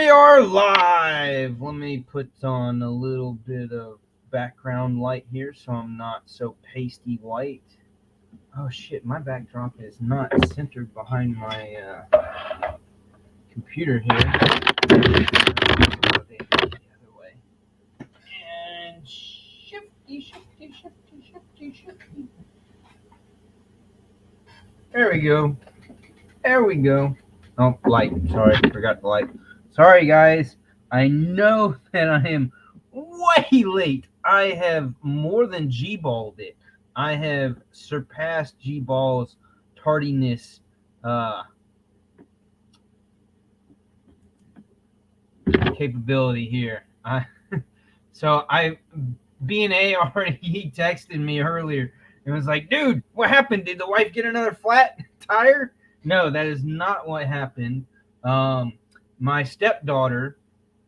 We are live. Let me put on a little bit of background light here so I'm not so pasty white. Oh shit, my backdrop is not centered behind my computer here. The other way. And shifty. There we go. Oh, light. Sorry, forgot the light. Sorry, guys. I know that I am way late. I have more than G-balled it. I have surpassed G-ball's tardiness capability here. B&A already texted me earlier and was like, dude, what happened? Did the wife get another flat tire? No, that is not what happened. My stepdaughter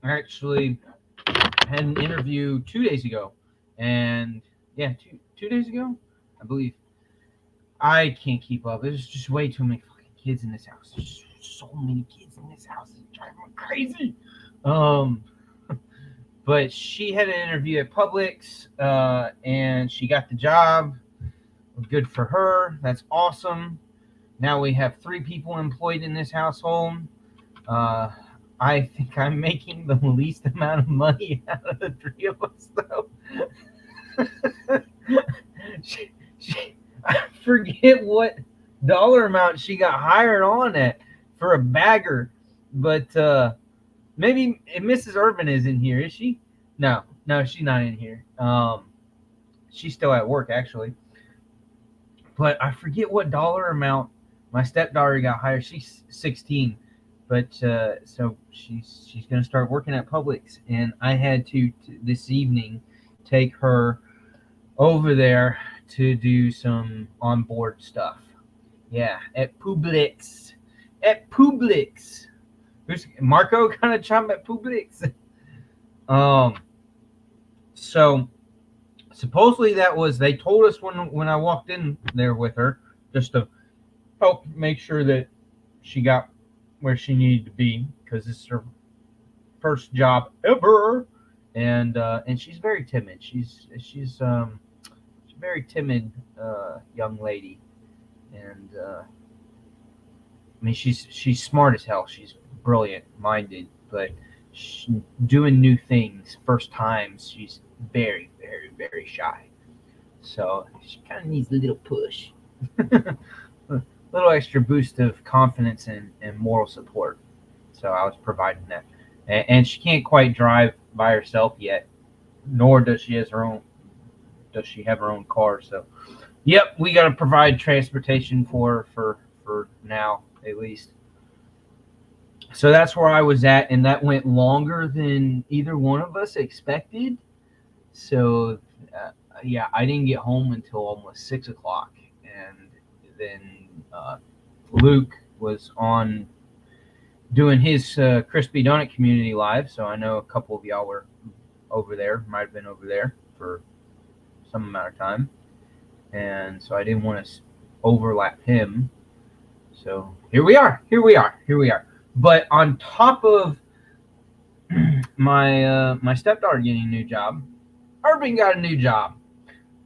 actually had an interview 2 days ago. And yeah, two days ago, I believe. I can't keep up. There's just way too many fucking kids in this house. There's so many kids in this house. It's driving me crazy. But she had an interview at Publix, and she got the job. Good for her. That's awesome. Now we have 3 people employed in this household. I think I'm making the least amount of money out of the 3 of us, though. I forget what dollar amount she got hired on at for a bagger, but maybe Mrs. Urban is in here, is she? No, she's not in here. She's still at work, actually. But I forget what dollar amount my stepdaughter got hired. She's 16, but so she's going to start working at Publix, and I had to this evening take her over there to do some onboard stuff. Yeah, at Publix. Who's Marco kind of chomp at Publix? So supposedly they told us when I walked in there with her, just to help make sure that she got where she needed to be, because this is her first job ever, and she's very timid. She's a very timid young lady, and I mean she's smart as hell. She's brilliant minded, but doing new things first times, she's very, very, very shy. So she kind of needs a little push, a little extra boost of confidence and moral support. So I was providing that, and she can't quite drive by herself yet, nor does she have her own car. So yep, we got to provide transportation for now, at least. So that's where I was at, and that went longer than either one of us expected. So yeah, I didn't get home until almost 6 o'clock, and then Luke was on doing his Crispy Donut Community Live. So I know a couple of y'all were over there, might have been over there for some amount of time, and so I didn't want to overlap him. So here we are. But on top of my stepdaughter getting a new job, Urban got a new job.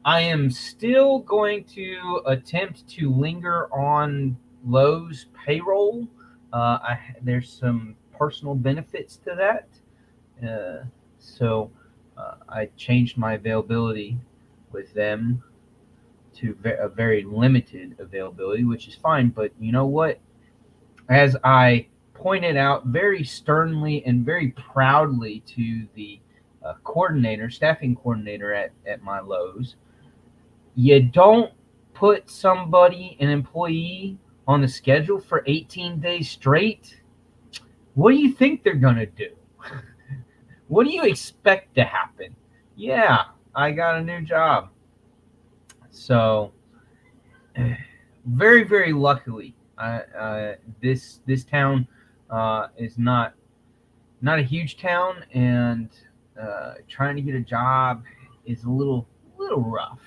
I am still going to attempt to linger on Lowe's payroll. There's some personal benefits to that. So I changed my availability with them to a very limited availability, which is fine. But you know what? As I pointed out very sternly and very proudly to the staffing coordinator at my Lowe's, you don't put an employee on the schedule for 18 days straight. What do you think they're going to do? What do you expect to happen? Yeah, I got a new job. So very, very luckily, this town is not a huge town, and trying to get a job is a little rough.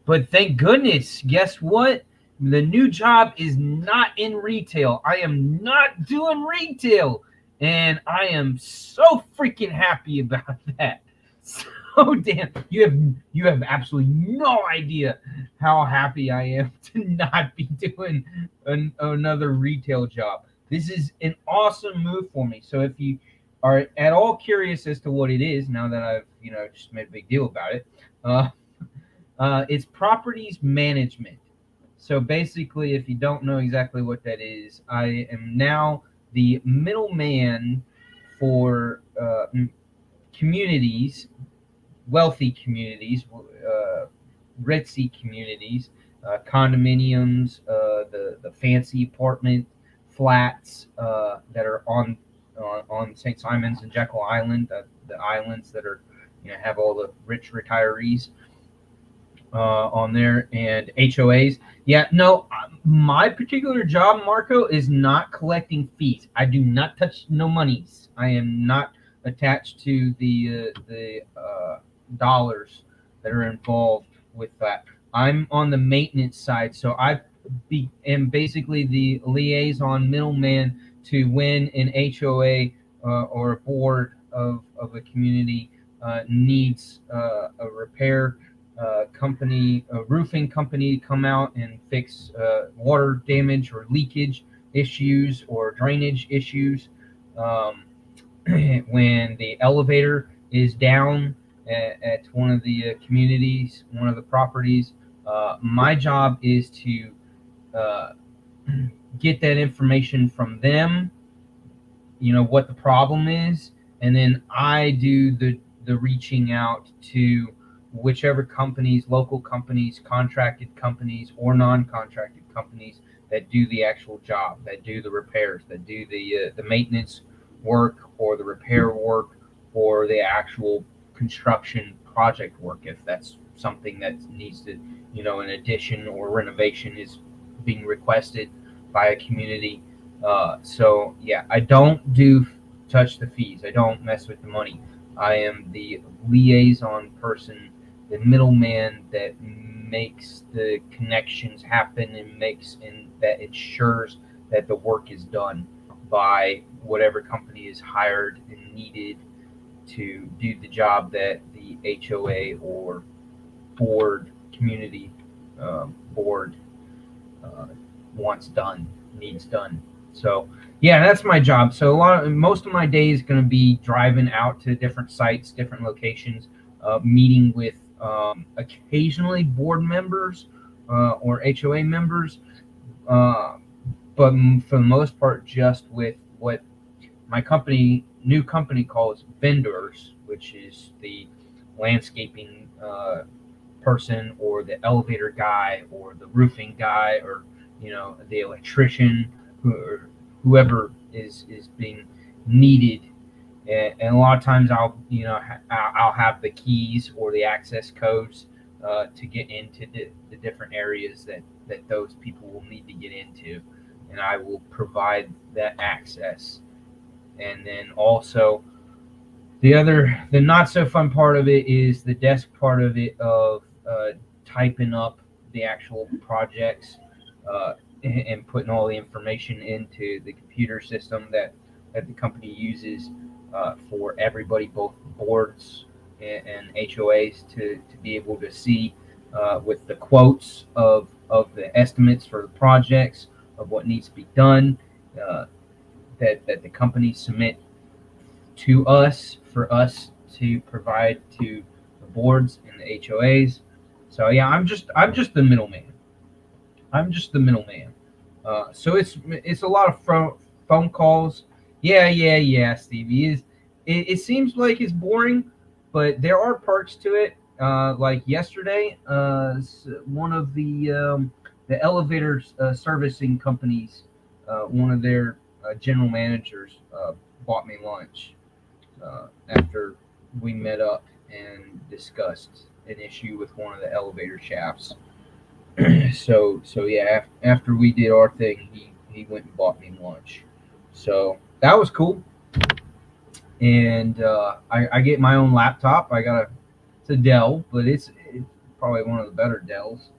But thank goodness, guess what? The new job is not in retail. I am not doing retail. and I am so freaking happy about that. So damn, you have absolutely no idea how happy I am to not be doing another retail job. This is an awesome move for me. So if you are at all curious as to what it is, now that I've just made a big deal about it, uh, it's properties management. So basically, if you don't know exactly what that is, I am now the middleman for communities, wealthy communities, ritzy communities, condominiums, the fancy apartment flats that are on St. Simons and Jekyll Island, the islands that are have all the rich retirees on there, and HOAs. Yeah, no, my particular job, Marco, is not collecting fees. I do not touch no monies. I am not attached to the dollars that are involved with that. I'm on the maintenance side, so am basically the liaison middleman to when an HOA or a board of a community needs a repair company, a roofing company, to come out and fix water damage or leakage issues or drainage issues. Um, when the elevator is down at one of the communities, one of the properties, my job is to uh, get that information from them, what the problem is, and then I do the reaching out to whichever companies, local companies, contracted companies, or non-contracted companies that do the actual job, that do the repairs, that do the maintenance work or the repair work or the actual construction project work, if that's something that needs to, an addition or renovation is being requested by a community. So yeah, I don't do touch the fees. I don't mess with the money. I am the liaison person, the middleman that makes the connections happen and that ensures that the work is done by whatever company is hired and needed to do the job that the HOA or board, community board uh, wants done, needs done. So yeah, that's my job. So most of my day is going to be driving out to different sites, different locations, meeting with occasionally board members or HOA members, uh, but for the most part, just with what my new company calls vendors, which is the landscaping person or the elevator guy or the roofing guy or the electrician or whoever is being needed. And a lot of times I'll have the keys or the access codes to get into the different areas that those people will need to get into, and I will provide that access. And then also the not so fun part of it is the desk part of it, of typing up the actual projects and putting all the information into the computer system that the company uses for everybody, both boards and HOAs, to be able to see with the quotes of the estimates for the projects of what needs to be done, uh, that the company submit to us for us to provide to the boards and the HOAs. So yeah, I'm just the middleman. I'm just the middleman. So it's a lot of phone calls. Yeah, Stevie. It seems like it's boring, but there are perks to it. Like yesterday, one of the elevator servicing companies, one of their general managers bought me lunch after we met up and discussed an issue with one of the elevator shafts. So yeah, after we did our thing, he went and bought me lunch. So that was cool. And I get my own laptop. It's a Dell, but it's probably one of the better Dells.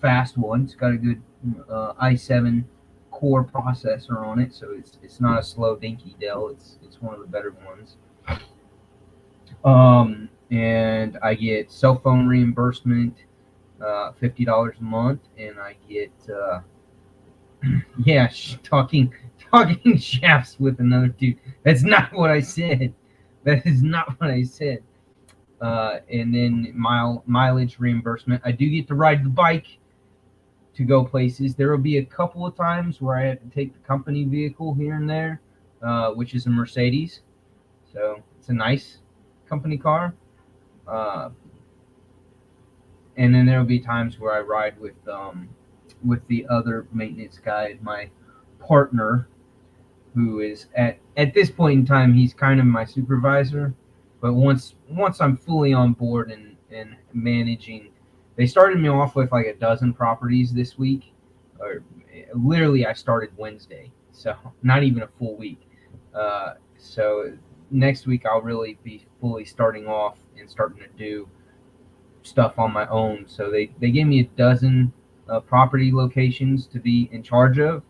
Fast one. It's got a good i7 core processor on it, so it's not a slow dinky Dell. It's one of the better ones. And I get cell phone reimbursement, $50 a month, and I get yeah, talking shafts with another dude. That's not what I said. That is not what I said. And then mileage reimbursement. I do get to ride the bike to go places. There will be a couple of times where I have to take the company vehicle here and there, which is a Mercedes. So it's a nice company car. And then there will be times where I ride with the other maintenance guy, my partner, who is at this point in time, he's kind of my supervisor. But once I'm fully on board and managing, they started me off with like a dozen properties this week, or literally I started Wednesday, so not even a full week. So next week I'll really be fully starting off and starting to do stuff on my own. So they gave me a dozen property locations to be in charge of,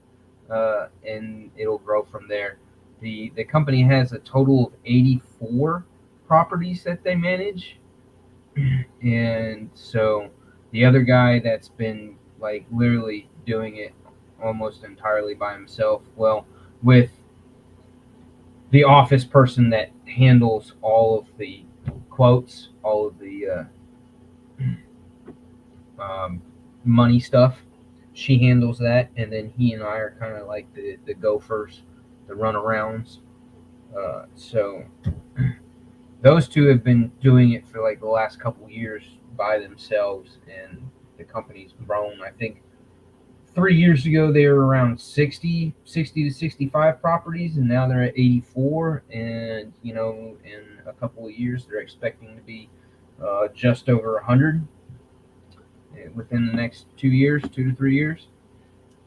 and it'll grow from there. The company has a total of 84 properties that they manage, and so the other guy that's been like literally doing it almost entirely by himself, well, with the office person that handles all of the quotes, all of the money stuff, she handles that, and then he and I are kind of like the gophers, the runarounds. So those two have been doing it for like the last couple years by themselves, and the company's grown. I think 3 years ago they were around 60 to 65 properties, and now they're at 84. And in a couple of years they're expecting to be just over 100 within the next 2 to 3 years.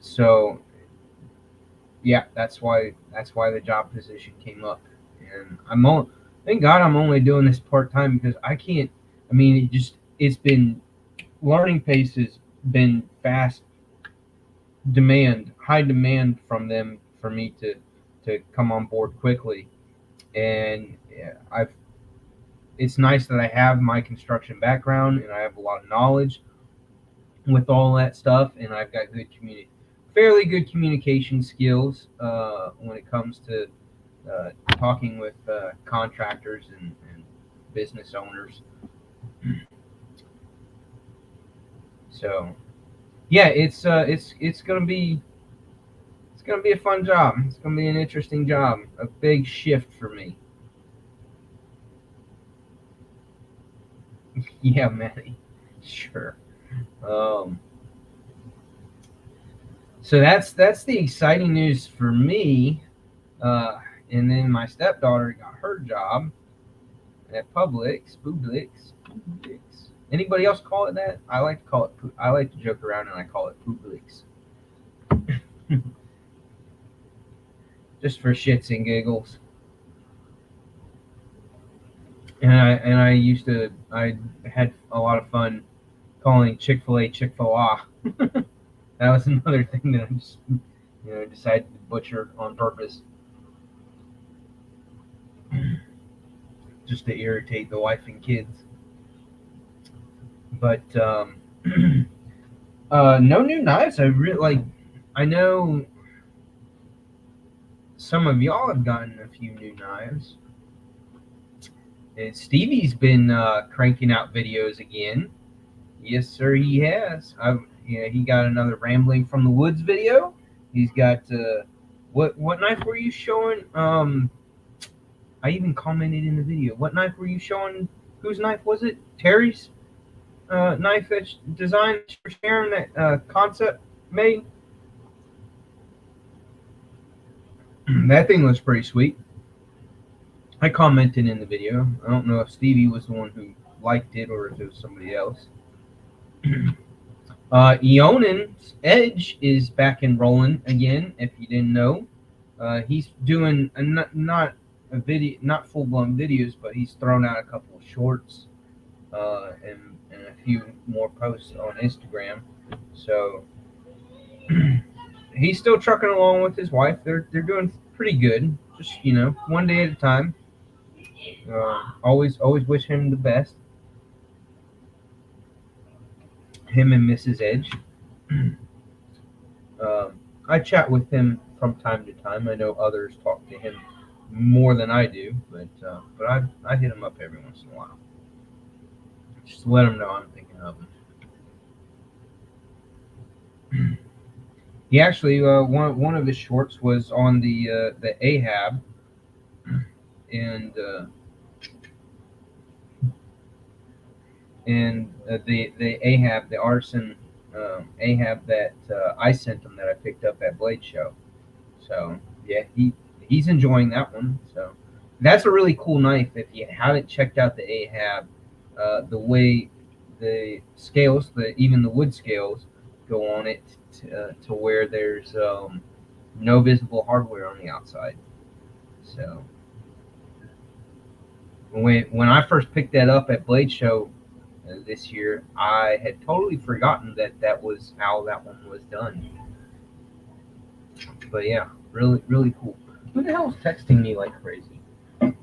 So yeah, that's why the job position came up. And thank God I'm only doing this part-time, because I can't. I mean, it's been, learning pace has been fast, high demand from them for me to come on board quickly. And it's nice that I have my construction background and I have a lot of knowledge with all that stuff, and I've got fairly good communication skills when it comes to talking with contractors and business owners. So yeah, it's gonna be a fun job. It's gonna be an interesting job, a big shift for me. Yeah, Manny, sure. So that's the exciting news for me. And then my stepdaughter got her job at Publix. Anybody else call it that? I like to call it. I like to joke around and I call it Publix. Just for shits and giggles. And I had a lot of fun calling Chick-fil-A Chick-fil-A. That was another thing that I just decided to butcher on purpose, just to irritate the wife and kids. But no new knives. I know some of y'all have gotten a few new knives. And Stevie's been cranking out videos again. Yes, sir, he has. He got another Rambling from the Woods video. He's got what knife were you showing? I even commented in the video. What knife were you showing? Whose knife was it? Terry's knife that's designed for sharing that concept made. That thing looks pretty sweet. I commented in the video. I don't know if Stevie was the one who liked it or if it was somebody else. Eonan's Edge is back and rolling again. If you didn't know, he's doing not a video, not full blown videos, but he's thrown out a couple of shorts and a few more posts on Instagram. So he's still trucking along with his wife. They're doing pretty good. Just one day at a time. Always wish him the best. Him and Mrs. Edge. I chat with him from time to time. I know others talk to him more than I do, but I hit him up every once in a while, just to let him know I'm thinking of him. He actually one of his shorts was on the Ahab, and the Ahab, the artisan Ahab that I sent him, that I picked up at Blade Show. So yeah, he's enjoying that one. So that's a really cool knife. If you haven't checked out the Ahab, the way the scales, even the wood scales, go on it to where there's no visible hardware on the outside. So when I first picked that up at Blade Show this year, I had totally forgotten that was how that one was done. But yeah, really cool. Who the hell is texting me like crazy?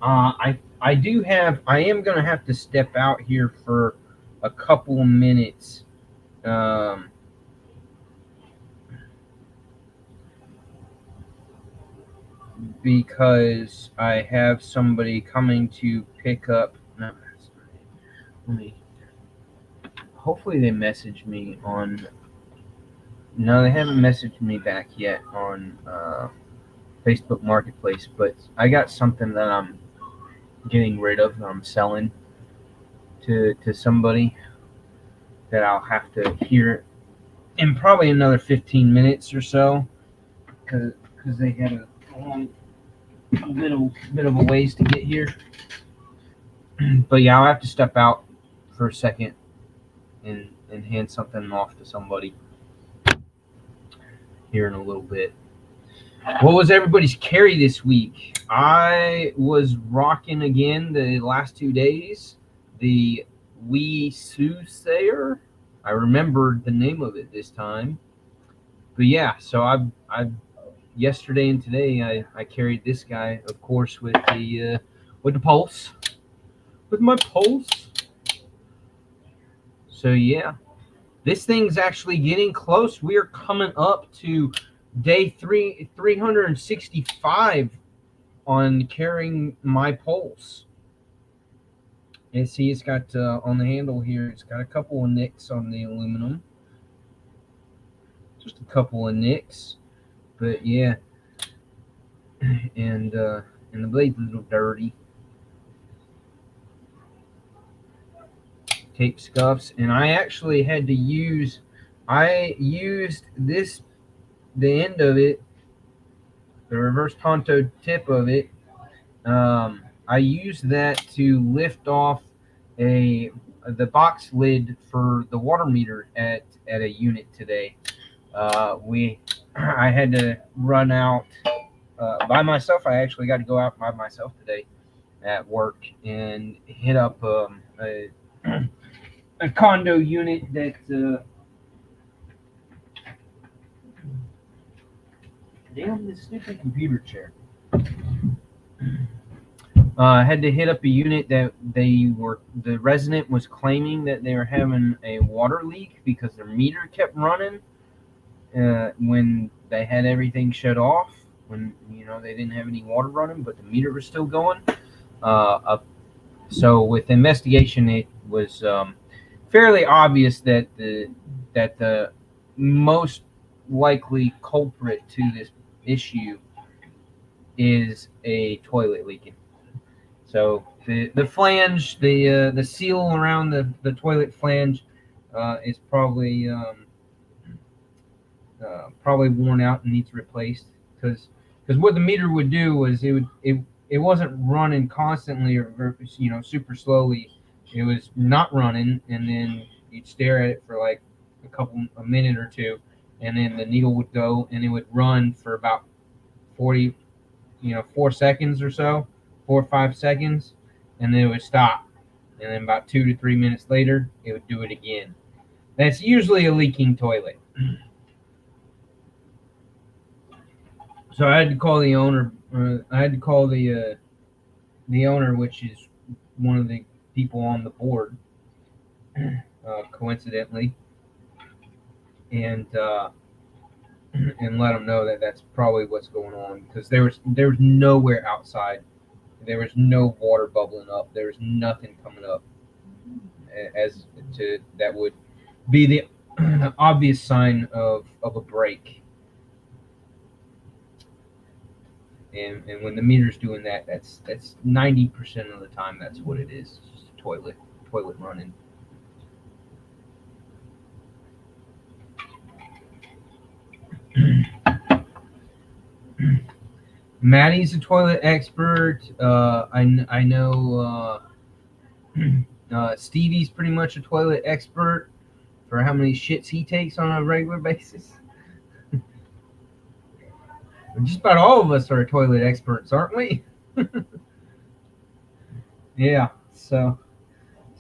I am gonna have to step out here for a couple of minutes. Because I have somebody coming to pick up. No, that's not it. Let me. Hopefully they message me on. No, they haven't messaged me back yet on Facebook Marketplace, but I got something that I'm getting rid of, that I'm selling to somebody that I'll have to hear in probably another 15 minutes or so, because they had a long bit of a ways to get here. But yeah, I'll have to step out for a second and hand something off to somebody here in a little bit. What was everybody's carry this week? I was rocking again the last 2 days. The Wee Soothsayer. I remembered the name of it this time. But yeah, so I yesterday and today I carried this guy, of course, with the pulse. With my pulse. So yeah. This thing's actually getting close. We are coming up to day 365 on carrying my pulse. And see, it's got on the handle here, it's got a couple of nicks on the aluminum. Just a couple of nicks. But yeah. And the blade's a little dirty. Tape scuffs, and I actually had to used the end of it, the reverse Tonto tip of it. I used that to lift off the box lid for the water meter at a unit today. I had to run out by myself. I actually got to go out by myself today at work and hit up a condo unit that damn, this stupid computer chair. I had to hit up a unit that the resident was claiming that they were having a water leak because their meter kept running when they had everything shut off, when they didn't have any water running, but the meter was still going. So with investigation, it was fairly obvious that the most likely culprit to this issue is a toilet leaking. So the flange, the seal around the toilet flange is probably worn out and needs replaced, because what the meter would do was it wasn't running constantly or super slowly. It was not running, and then you'd stare at it for like a minute or two, and then the needle would go and it would run for about 4 seconds or so, 4 or 5 seconds, and then it would stop. And then about 2 to 3 minutes later, it would do it again. That's usually a leaking toilet. So I had to call the owner. I had to call the owner, which is one of the people on the board, coincidentally, and and let them know that that's probably what's going on, because there was nowhere outside. There was no water bubbling up. There was nothing coming up as to that would be the obvious sign of a break. And when the meter's doing that, that's 90% of the time that's what it is. It's just a toilet running. Maddie's a toilet expert. I know Stevie's pretty much a toilet expert for how many shits he takes on a regular basis. Just about all of us are toilet experts, aren't we? Yeah. So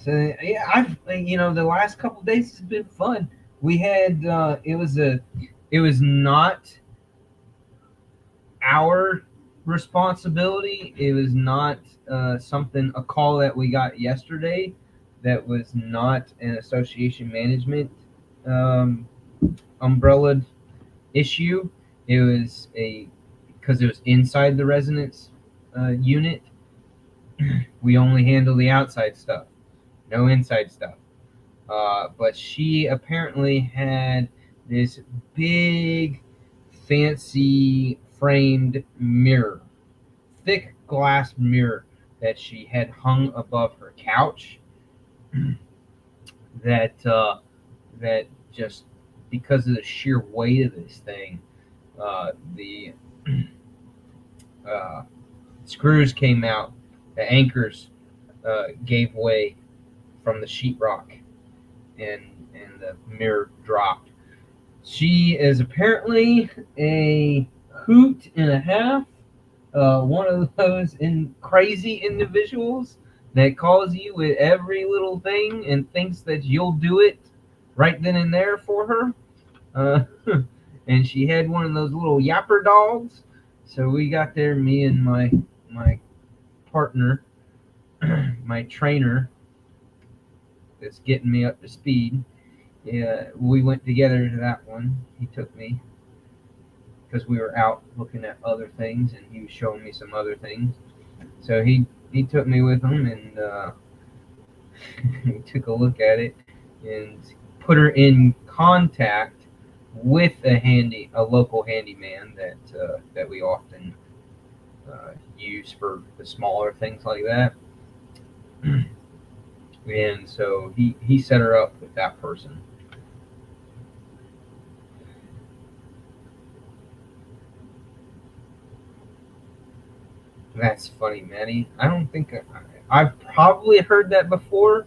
yeah, I've the last couple of days has been fun. We had it was not our responsibility. It was not a call that we got yesterday that was not an association management um, umbrella issue. It was because it was inside the residence unit. We only handle the outside stuff, no inside stuff. But she apparently had this big, fancy framed mirror, thick glass mirror that she had hung above her couch. That just because of the sheer weight of this thing, the uh, screws came out, the anchors gave way from the sheetrock, and the mirror dropped. She is apparently a hoot and a half, one of those crazy individuals that calls you with every little thing and thinks that you'll do it right then and there for her. Uh, and she had one of those little yapper dogs. So we got there, me and my partner, my trainer that's getting me up to speed. Yeah, we went together to that one. He took me because we were out looking at other things, and he was showing me some other things. So he took me with him, and he took a look at it and put her in contact with a local handyman that we often use for the smaller things like that. And so he set her up with that person. That's funny, Manny. I don't think I've probably heard that before,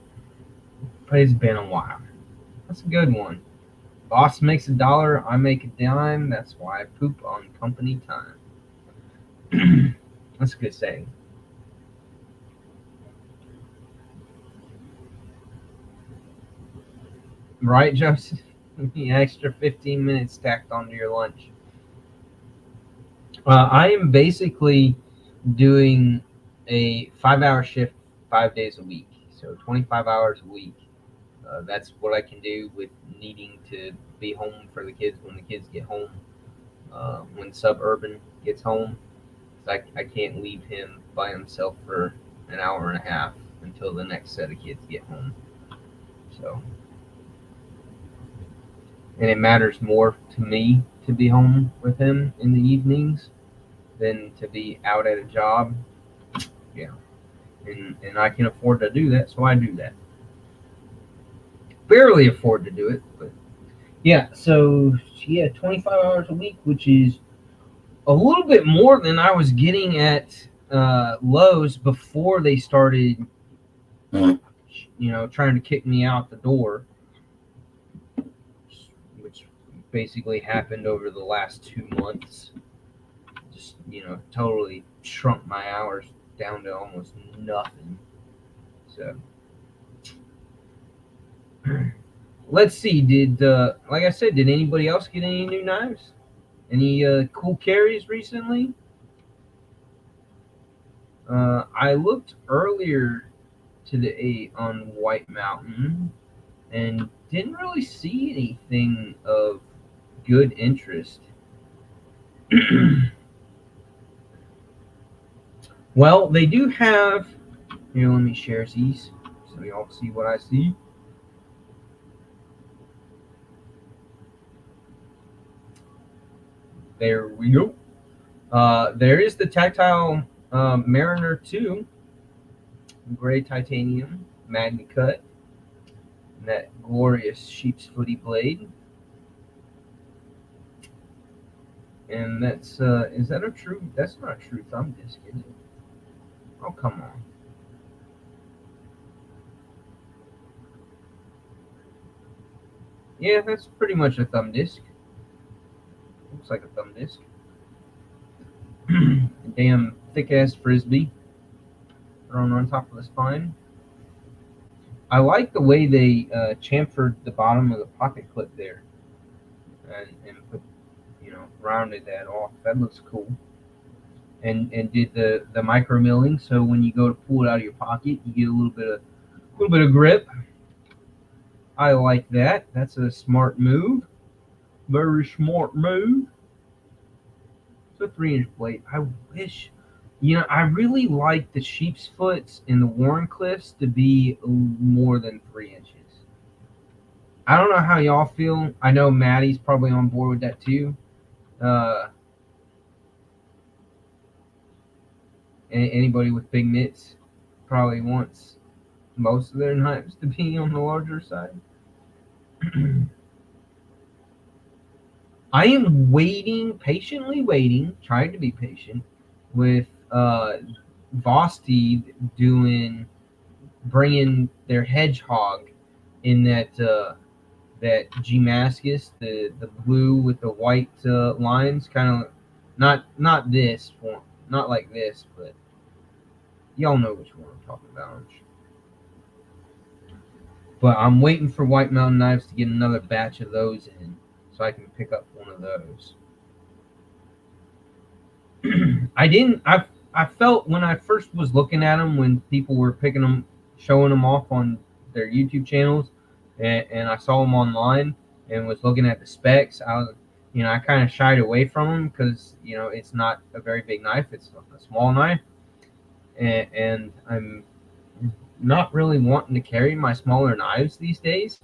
but it's been a while. That's a good one. Boss makes $1, I make a dime. That's why I poop on company time. That's a good saying. Right, Joseph? The extra 15 minutes stacked onto your lunch. I am basically doing a 5-hour shift 5 days a week, so 25 hours a week. That's what I can do with needing to be home for the kids when the kids get home. When Suburban gets home, I can't leave him by himself for an hour and a half until the next set of kids get home. So, and it matters more to me to be home with him in the evenings than to be out at a job. Yeah, and I can afford to do that, so I do that. Barely afford to do it, but yeah. So yeah, 25 hours a week, which is a little bit more than I was getting at Lowe's before they started, trying to kick me out the door, which basically happened over the last 2 months. Just totally shrunk my hours down to almost nothing. So let's see. Did like I said, did anybody else get any new knives? Any cool carries recently? I looked earlier today on White Mountain and didn't really see anything of good interest. Well, they do have. Here, let me share these so y'all see what I see. There we go. There is the Tactile Mariner 2 gray titanium magna cut, and that glorious sheep's footy blade. And that's is that a true? That's not a true thumb disc, is it? Oh, come on. Yeah, that's pretty much a thumb disc. Looks like a thumb disc. Damn thick ass frisbee thrown on top of the spine. I like the way they chamfered the bottom of the pocket clip there, and put, rounded that off. That looks cool. And did the micro milling, so when you go to pull it out of your pocket, you get a little bit of grip. I like that. That's a smart move. Very smart move. It's a 3-inch blade. I wish, I really like the sheep's foots and the Warncliffs to be more than 3 inches. I don't know how y'all feel. I know Maddie's probably on board with that too. Anybody with big mitts probably wants most of their knives to be on the larger side. I am patiently waiting, trying to be patient with Vosti bringing their hedgehog in that G-Mascus, the blue with the white lines, kind of not this form, not like this, but y'all know which one I'm talking about. But I'm waiting for White Mountain Knives to get another batch of those in, so I can pick up one of those. I felt when I first was looking at them, when people were picking them, showing them off on their YouTube channels, and I saw them online and was looking at the specs, I kind of shied away from them because, it's not a very big knife. It's a small knife. And I'm not really wanting to carry my smaller knives these days.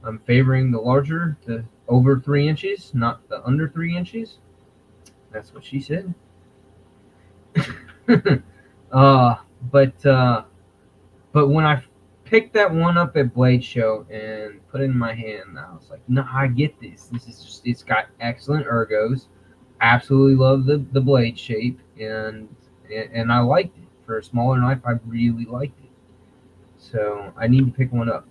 I'm favoring the larger, the over 3 inches, not the under 3 inches. That's what she said. But when I picked that one up at Blade Show and put it in my hand, I was like, no, I get this. It's got excellent ergos. Absolutely love the blade shape, and I liked it. For a smaller knife, I really liked it. So I need to pick one up.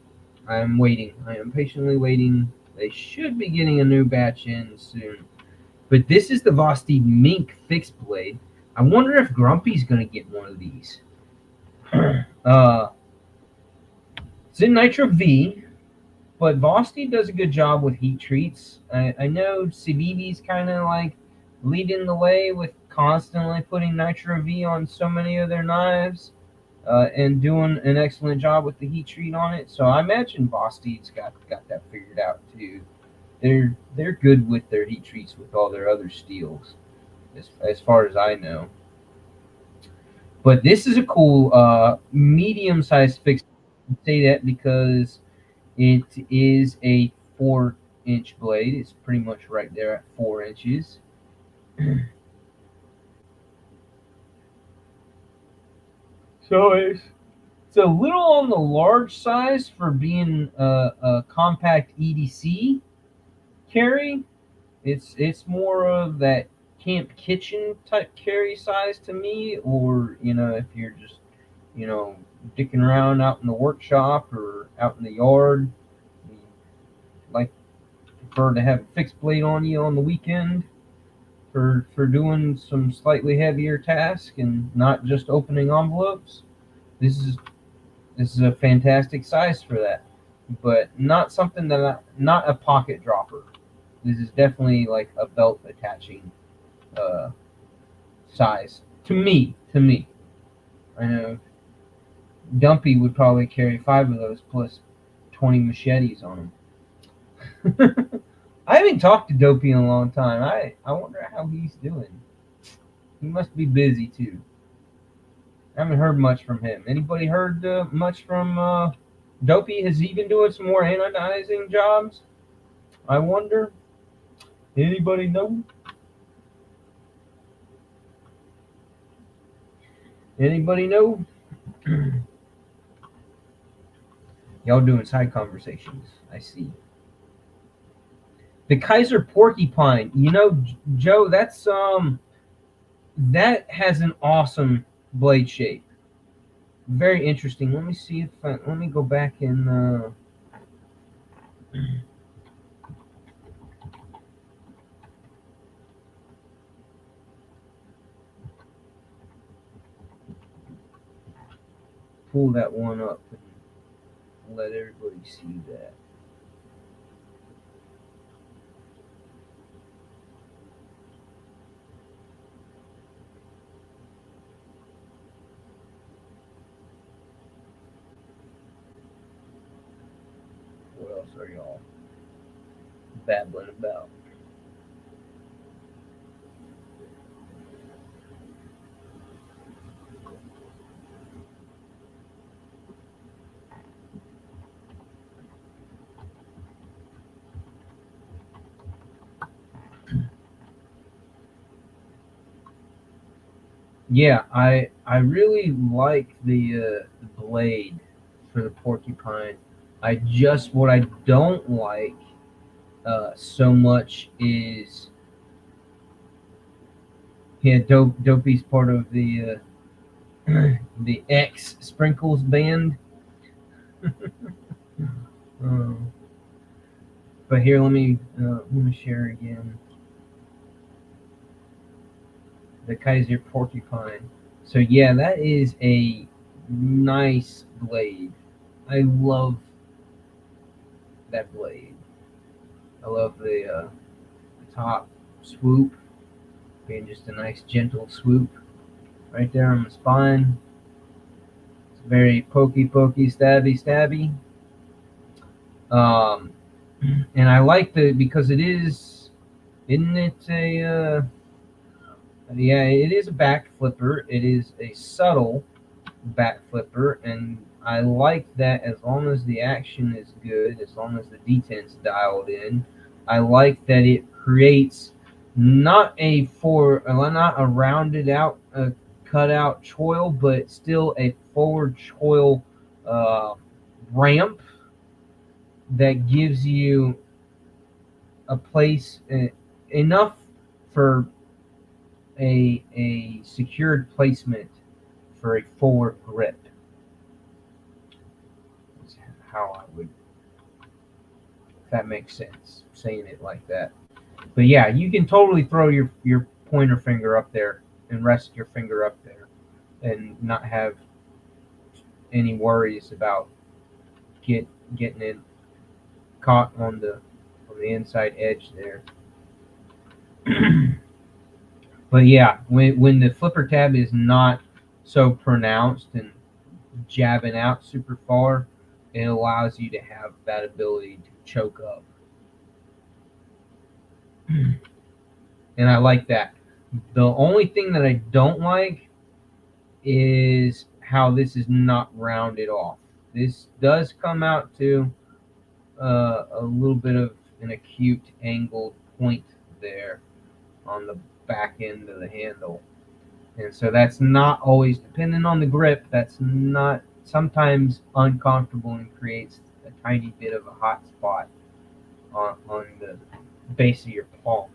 I am waiting. I am patiently waiting. They should be getting a new batch in soon. But this is the Vosti Mink fixed blade. I wonder if Grumpy's going to get one of these. It's in Nitro V, but Vosti does a good job with heat treats. I know Civivi's kind of like leading the way with constantly putting Nitro V on so many of their knives, and doing an excellent job with the heat treat on it. So I imagine Vosti's got that figured out too. They're good with their heat treats with all their other steels, as far as I know. But this is a cool medium-sized fixed. I say that because it is a 4-inch blade. It's pretty much right there at 4 inches. So it's a little on the large size for being a compact EDC carry. It's more of that camp kitchen type carry size to me, or if you're just dicking around out in the workshop or out in the yard, like prefer to have a fixed blade on you on the weekend for doing some slightly heavier tasks and not just opening envelopes. This is a fantastic size for that, but not something not a pocket dropper. This is definitely like a belt attaching size to me. I know Dumpy would probably carry 5 of those plus 20 machetes on him. I haven't talked to Dopey in a long time. I wonder how he's doing. He must be busy too. I haven't heard much from him. Anybody heard much from Dopey? Has he been doing some more anodizing jobs? I wonder. Anybody know? Anybody know? Y'all doing side conversations. I see. The Kaiser Porcupine. You know, Joe, that's that has an awesome blade shape. Very interesting. Let me see if let me go back and pull that one up and let everybody see that. What else are y'all babbling about? Yeah, I really like the blade for the porcupine. What I don't like so much is Dopey's part of the the X Sprinkles band. um, but here, let me share again the Kaiser Porcupine. So yeah, that is a nice blade. I love that blade. I love the top swoop, being just a nice gentle swoop right there on the spine. It's very pokey, stabby. Um, and I like because it is, isn't it a yeah, it is a back flipper. It is a subtle back flipper, and I like that as long as the action is good, as long as the detent's dialed in. I like that it creates not not a rounded out, cut out choil, but still a forward choil uh, ramp that gives you a place enough for a secured placement for a forward grip. That's how I would, if that makes sense, saying it like that. But yeah, you can totally throw your pointer finger up there and rest your finger up there and not have any worries about getting it caught on the inside edge there. But yeah, when the flipper tab is not so pronounced and jabbing out super far, it allows you to have that ability to choke up. And I like that. The only thing that I don't like is how this is not rounded off. This does come out to a little bit of an acute angled point there on the back end of the handle. And so that's not always, depending on the grip, that's not sometimes uncomfortable and creates a tiny bit of a hot spot on the base of your palm.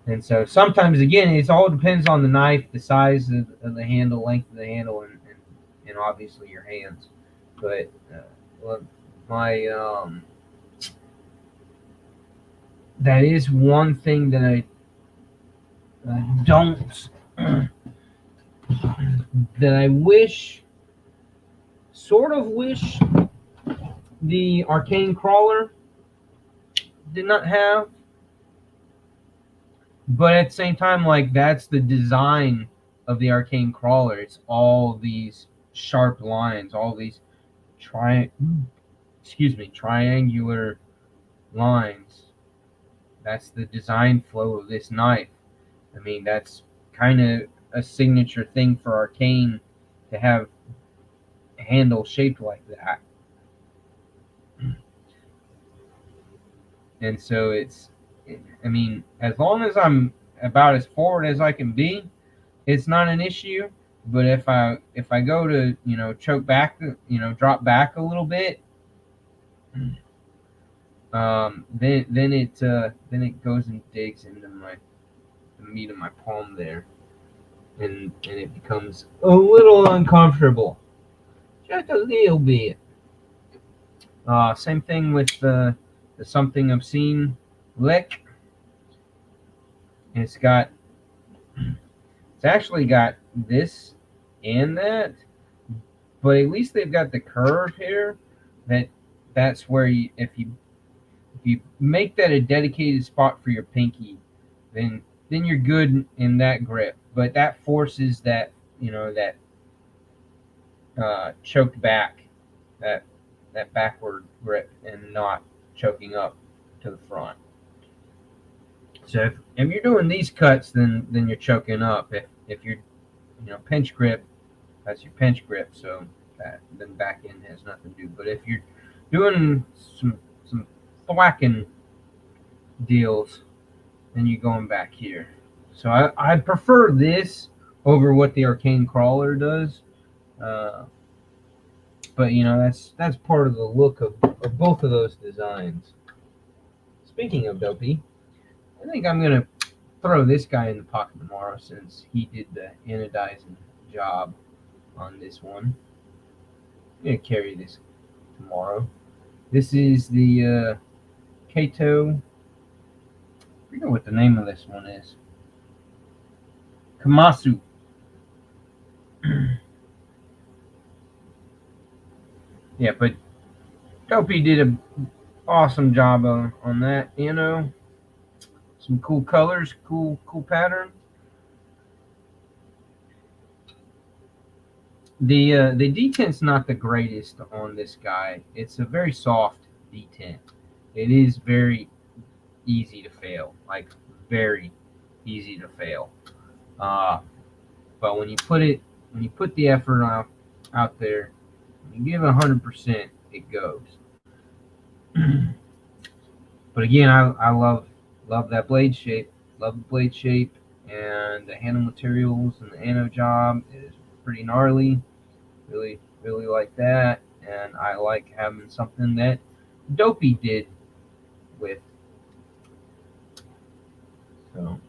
And so sometimes, again, it all depends on the knife, the size of the handle, length of the handle, and obviously your hands. But my that is one thing that I don't that I sort of wish the Arcane Crawler did not have. But at the same time, like, that's the design of the arcane crawler. It's all these sharp lines, all these triangular lines. That's the design flow of this knife. I mean, that's kind of a signature thing for arcane, to have a handle shaped like that. And so I mean, as long as I'm about as forward as I can be, it's not an issue. But if I go to, choke back, drop back a little bit, then it goes and digs into the meat of my palm there, and it becomes a little uncomfortable, just a little bit. Same thing with the something obscene lick. It's actually got this and that, but at least they've got the curve here. That's where if you make that a dedicated spot for your pinky, then you're good in that grip. But that forces that choked back, that backward grip, and not choking up to the front. So if you're doing these cuts, then you're choking up. If you're pinch grip, that's your pinch grip. So then back end has nothing to do. But if you're doing some thwacking deals, then you're going back here. So I prefer this over what the arcane crawler does. But that's part of the look of both of those designs. Speaking of Dopey, I think I'm gonna throw this guy in the pocket tomorrow, since he did the anodizing job on this one. I'm gonna carry this tomorrow. This is the Kato. I forget what the name of this one is. Kamasu. Yeah, but Dopey did an awesome job on that. Some cool colors, cool pattern. The detent's not the greatest on this guy. It's a very soft detent. It is very easy to fail, like very easy to fail. But when you put the effort out there, when you give 100%, it goes. But again, I love that blade shape. Love the blade shape, and the handle materials, and the ano job is pretty gnarly. Really, really like that, and I like having something that Dopey did with. So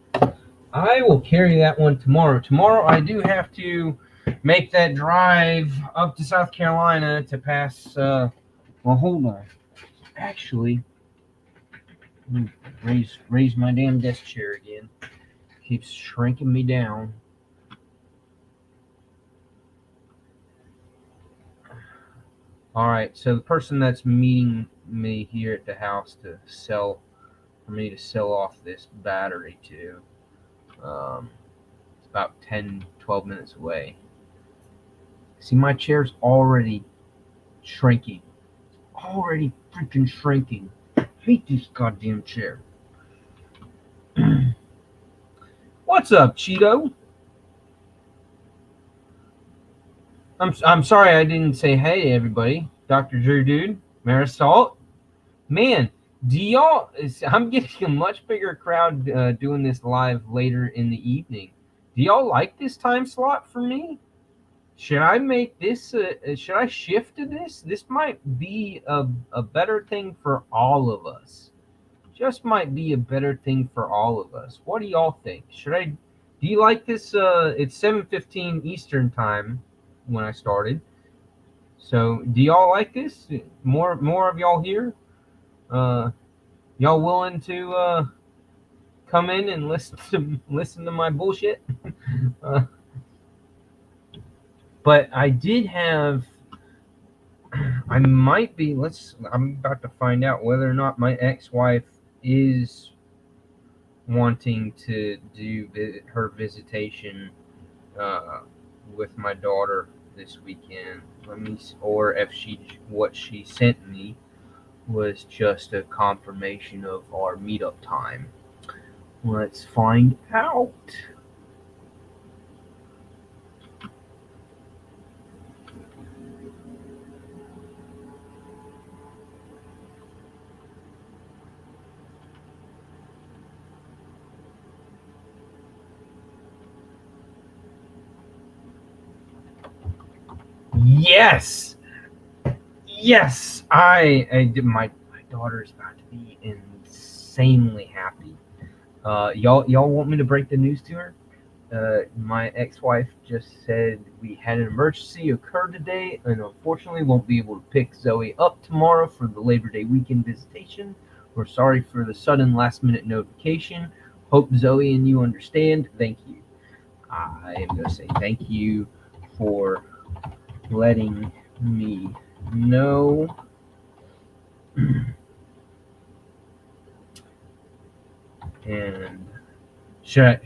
I will carry that one tomorrow. Tomorrow I do have to make that drive up to South Carolina to pass. Well, hold on. Actually, let me raise my damn desk chair again. Keeps shrinking me down. All right, so the person that's meeting me here at the house for me to sell off this battery to, it's about 10-12 minutes away. See, my chair's already shrinking. Already freaking shrinking. I hate this goddamn chair. What's up, Cheeto? I'm sorry I didn't say hey to everybody. Dr. Drew Dude, Marisol. Man, I'm getting a much bigger crowd doing this live later in the evening. Do y'all like this time slot for me? Should I make this, should I shift to this? This might be a better thing for all of us. Just might be a better thing for all of us. What do y'all think? Do you like this? It's 7:15 Eastern time when I started. So do y'all like this? More of y'all here? Y'all willing to come in and listen to my bullshit? But I did have. I'm about to find out whether or not my ex-wife is wanting to do her visitation uh, with my daughter this weekend. Or if what she sent me was just a confirmation of our meetup time. Let's find out. Yes, yes. I did. My daughter is about to be insanely happy. Y'all want me to break the news to her? My ex-wife just said we had an emergency occur today, and unfortunately won't be able to pick Zoe up tomorrow for the Labor Day weekend visitation. We're sorry for the sudden last-minute notification. Hope Zoe and you understand. Thank you. I am going to say thank you for letting me know. And should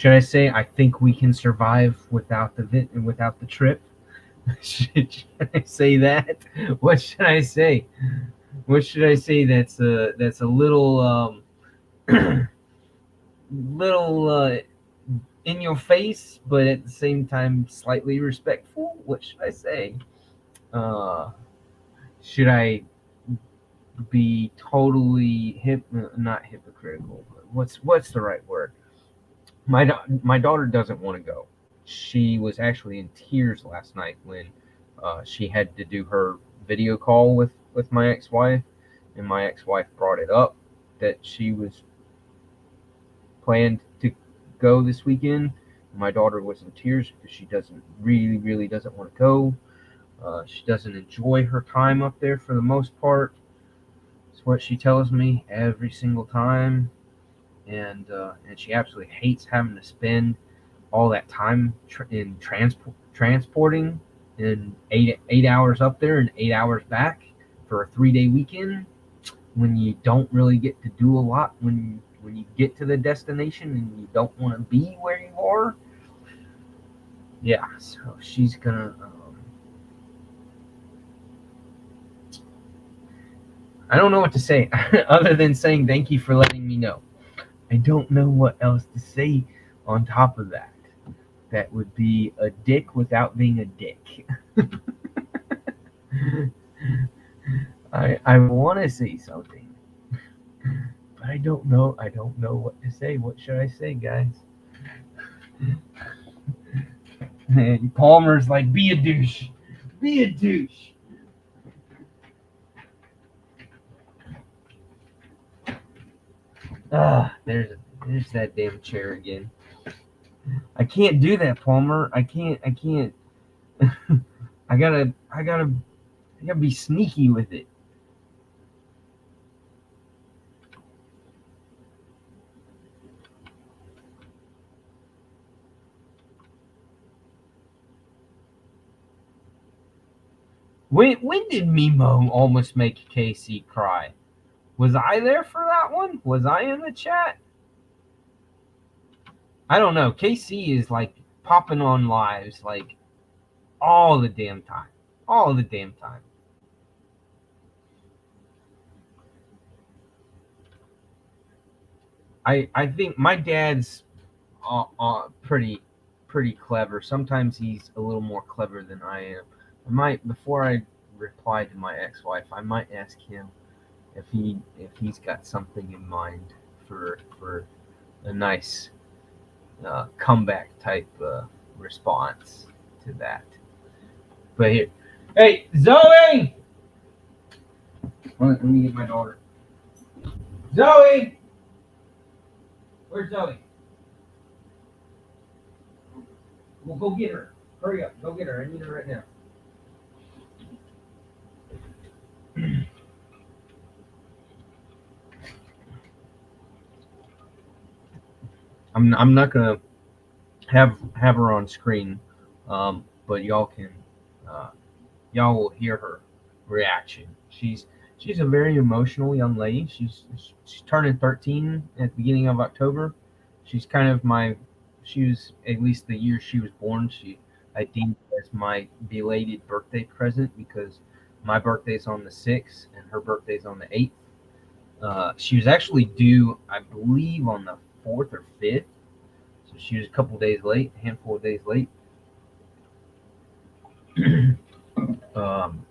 I say I think we can survive without the trip? should I say that? What should I say? What should I say? That's a little little in your face, but at the same time slightly respectful. What should I say? Uh, should I be totally not hypocritical? What's the right word? My daughter doesn't want to go. She was actually in tears last night when she had to do her video call with my ex-wife, and my ex-wife brought it up that she was planned to go this weekend. My daughter was in tears because she doesn't really doesn't want to go. She doesn't enjoy her time up there for the most part. It's what she tells me every single time, and she absolutely hates having to spend all that time in transporting in 8 hours up there and 8 hours back for a 3-day weekend when you don't really get to do a lot when you get to the destination and you don't want to be where you are. Yeah, so she's gonna. I don't know what to say other than saying thank you for letting me know. I don't know what else to say on top of that. That would be a dick without being a dick. I want to say something, but I don't know. I don't know what to say. What should I say, guys? And Palmer's like, be a douche. Be a douche. There's that damn chair again. I can't do that, Palmer. I can't. I gotta be sneaky with it. When did Mimo almost make Casey cry? Was I there for that one? Was I in the chat? I don't know. KC is like popping on lives like all the damn time. All the damn time. I think my dad's pretty clever. Sometimes he's a little more clever than I am. I might before I reply to my ex-wife, I might ask him if he's got something in mind for a nice comeback type response to that. But here, hey Zoe, let me get my daughter. Zoe, where's Zoe? Well, go get her. Hurry up, go get her. I need her right now. I'm not gonna have her on screen, but y'all can y'all will hear her reaction. She's a very emotional young lady. She's turning 13 at the beginning of October. She's kind of my. She was at least the year she was born. I deemed it as my belated birthday present because my birthday's on the 6th and her birthday's on the 8th. She was actually due, I believe, on the 4th or 5th. So she was a couple days late, a handful of days late. um,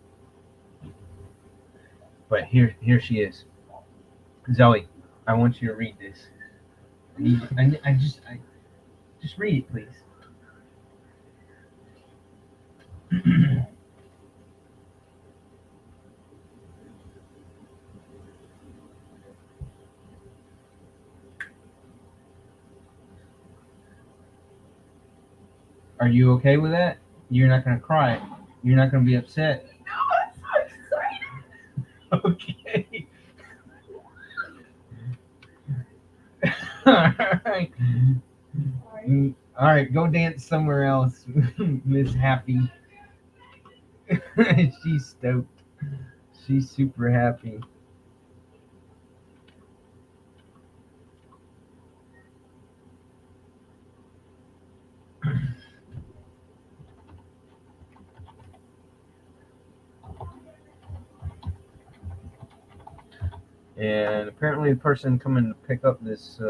but here she is. Zoe, I want you to read this. I just read it, please. Are you okay with that? You're not gonna cry. You're not gonna be upset. No, I'm so excited. Okay. All right. Sorry. All right. Go dance somewhere else, Miss Happy. She's stoked. She's super happy. And apparently, the person coming to pick up this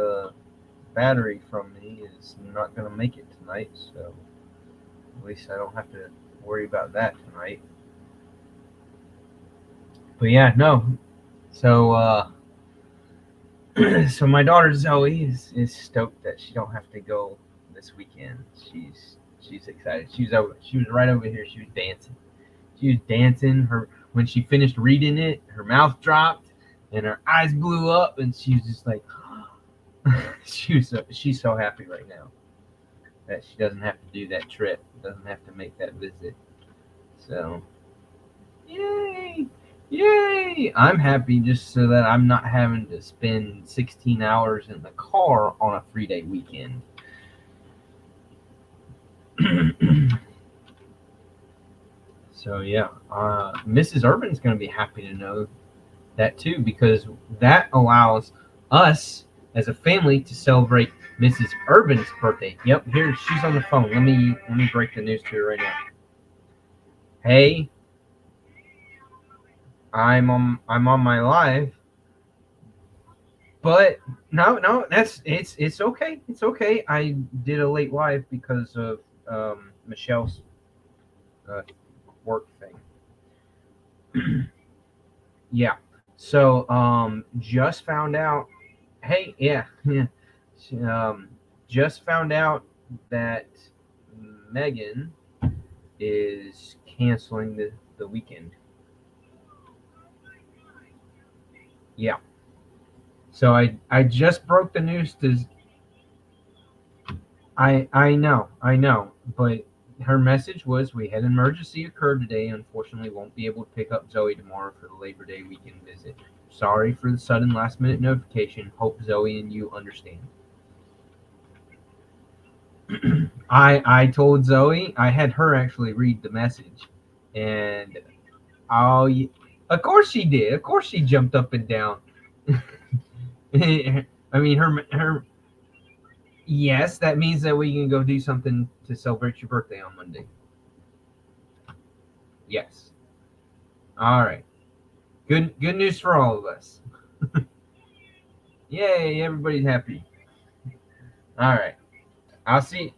battery from me is not going to make it tonight. So at least I don't have to worry about that tonight. But yeah, no. So so my daughter Zoe is stoked that she don't have to go this weekend. She's excited. She was right over here. She was dancing. She was dancing. Her when she finished reading it, her mouth dropped and her eyes blew up, and she was just like, she's so happy right now that she doesn't have to do that trip, doesn't have to make that visit. So, yay, yay! I'm happy just so that I'm not having to spend 16 hours in the car on a 3-day weekend. So yeah, Mrs. Urban's going to be happy to know that too, because that allows us as a family to celebrate Mrs. Urban's birthday. Yep, here she's on the phone. Let me break the news to her right now. Hey, I'm on my live, but no, it's okay. It's okay. I did a late live because of Michelle's uh, work thing. Yeah. So just found out. Hey, yeah, yeah. Just found out that Megan is canceling the weekend. Yeah. So I just broke the news to. I know, but her message was we had an emergency occurred today. Unfortunately, won't be able to pick up Zoe tomorrow for the Labor Day weekend visit. Sorry for the sudden last minute notification. Hope Zoe and you understand. I told Zoe I had her actually read the message, and oh, of course she did. Of course she jumped up and down. I mean, her. Yes, that means that we can go do something to celebrate your birthday on Monday. Yes. All right. Good news for all of us. Yay! Everybody's happy. All right. I'll see.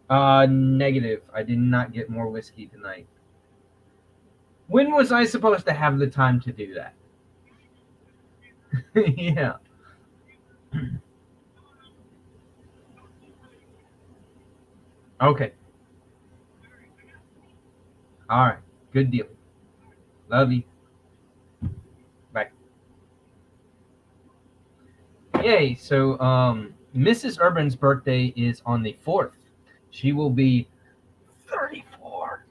Negative. I did not get more whiskey tonight. When was I supposed to have the time to do that? Yeah. Okay. All right. Good deal. Love you. Bye. Yay. So, Mrs. Urban's birthday is on the 4th. She will be 34.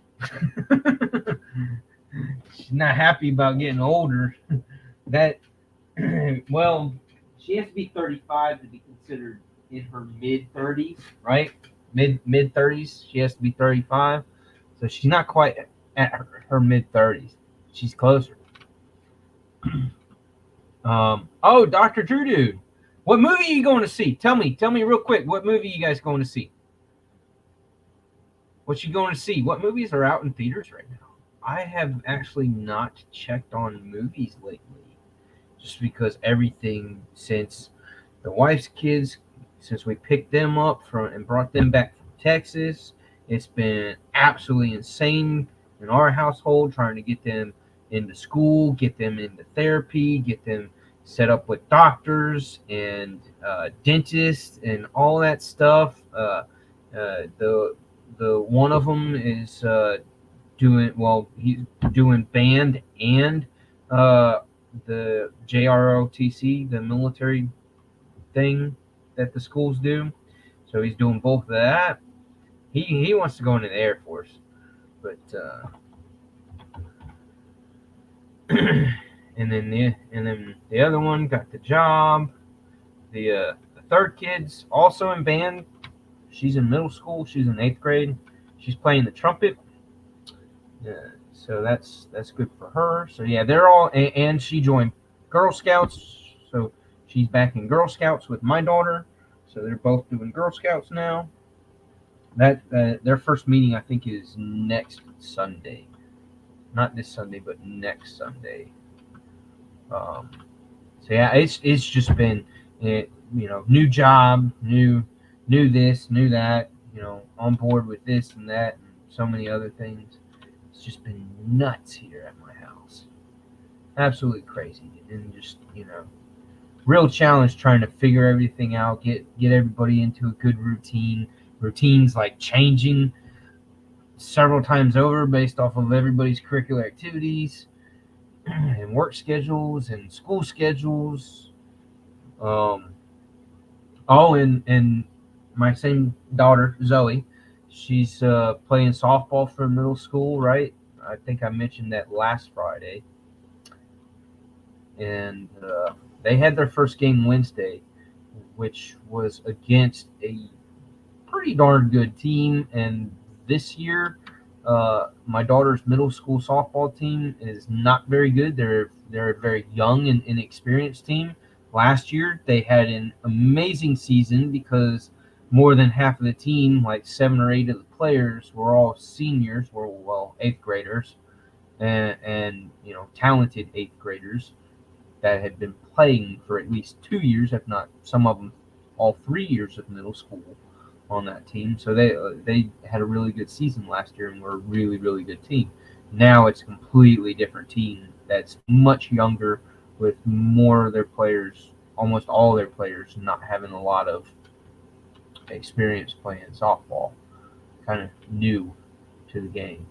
She's not happy about getting older. That, well, she has to be 35 to be considered in her mid 30s, right? Mid 30s. She has to be 35. So she's not quite at her mid 30s. She's closer. Oh, Dr. Drew Dude. What movie are you going to see? Tell me real quick. What movie are you guys going to see? What you going to see? What movies are out in theaters right now? I have actually not checked on movies lately, just because everything since the wife's kids, since we picked them up from and brought them back from Texas, it's been absolutely insane in our household trying to get them into school, get them into therapy, get them set up with doctors and dentists and all that stuff. The one of them is doing well. He's doing band and uh, the JROTC, the military thing that the schools do. So he's doing both of that. He wants to go into the Air Force, but and then the other one got the job. The third kid's also in band. She's in middle school. She's in 8th grade. She's playing the trumpet. So that's good for her. So yeah, they're all and she joined Girl Scouts. So she's back in Girl Scouts with my daughter. So they're both doing Girl Scouts now. That their first meeting I think is next Sunday, not this Sunday, but next Sunday. Um, so yeah, it's just been new job, new this, new that, on board with this and that, and so many other things. It's just been nuts here at my house, absolutely crazy, and just real challenge trying to figure everything out, get everybody into a good routine. Routines like changing several times over based off of everybody's curricular activities and work schedules and school schedules. Um, and my same daughter Zoe, she's playing softball for middle school, right? I think I mentioned that last Friday, and they had their first game Wednesday, which was against a pretty darn good team. And this year, my daughter's middle school softball team is not very good. They're a very young and inexperienced team. Last year, they had an amazing season because more than half of the team, like 7 or 8 of the players, were all seniors, were 8th graders, and talented 8th graders that had been playing for at least 2 years, if not some of them all 3 years of middle school on that team. So they had a really good season last year and were a really, really good team. Now it's a completely different team that's much younger, with more of their players, almost all their players, not having a lot of experience playing softball, kind of new to the game.